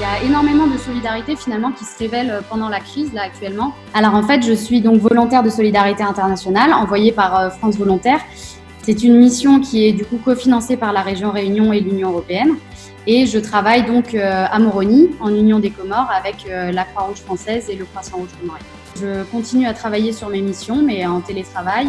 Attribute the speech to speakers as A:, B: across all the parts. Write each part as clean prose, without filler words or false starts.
A: a énormément de solidarité finalement qui se révèle pendant la crise là actuellement. Alors en fait, je suis donc volontaire de solidarité internationale envoyée par France Volontaire. C'est une mission qui est du coup cofinancée par la région Réunion et l'Union européenne. Et je travaille donc à Moroni, en Union des Comores, avec la Croix-Rouge française et le Croissant-Rouge comorien. Je continue à travailler sur mes missions, mais en télétravail.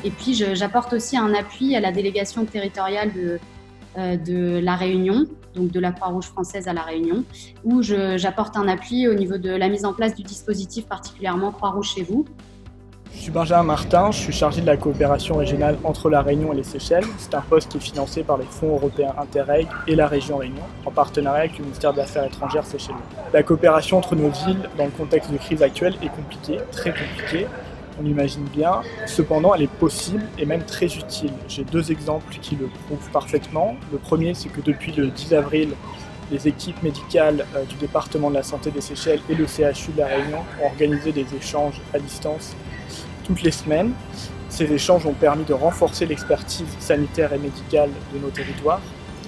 A: Et puis j'apporte aussi un appui à la délégation territoriale de la Réunion, donc de la Croix-Rouge française à la Réunion, où j'apporte un appui au niveau de la mise en place du dispositif particulièrement Croix-Rouge chez vous.
B: Je suis Benjamin Martin, je suis chargé de la coopération régionale entre la Réunion et les Seychelles. C'est un poste qui est financé par les fonds européens Interreg et la région Réunion, en partenariat avec le ministère des Affaires étrangères seychellois. La coopération entre nos villes dans le contexte de crise actuelle est compliquée, très compliquée. On l'imagine bien, cependant elle est possible et même très utile. J'ai deux exemples qui le prouvent parfaitement. Le premier, c'est que depuis le 10 avril, les équipes médicales du département de la santé des Seychelles et le CHU de la Réunion ont organisé des échanges à distance toutes les semaines. Ces échanges ont permis de renforcer l'expertise sanitaire et médicale de nos territoires.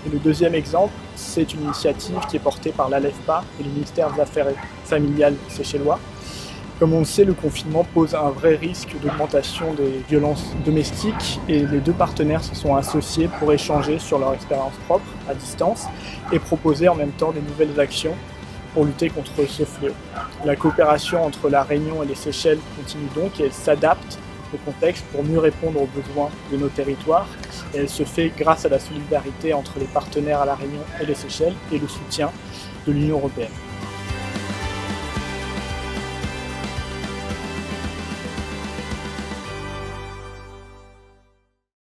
B: Et le deuxième exemple, c'est une initiative qui est portée par l'ALEFPA et le ministère des Affaires familiales seychellois. Comme on le sait, le confinement pose un vrai risque d'augmentation des violences domestiques et les deux partenaires se sont associés pour échanger sur leur expérience propre à distance et proposer en même temps des nouvelles actions pour lutter contre ce fléau. La coopération entre la Réunion et les Seychelles continue donc et elle s'adapte au contexte pour mieux répondre aux besoins de nos territoires. Et elle se fait grâce à la solidarité entre les partenaires à la Réunion et les Seychelles et le soutien de l'Union européenne.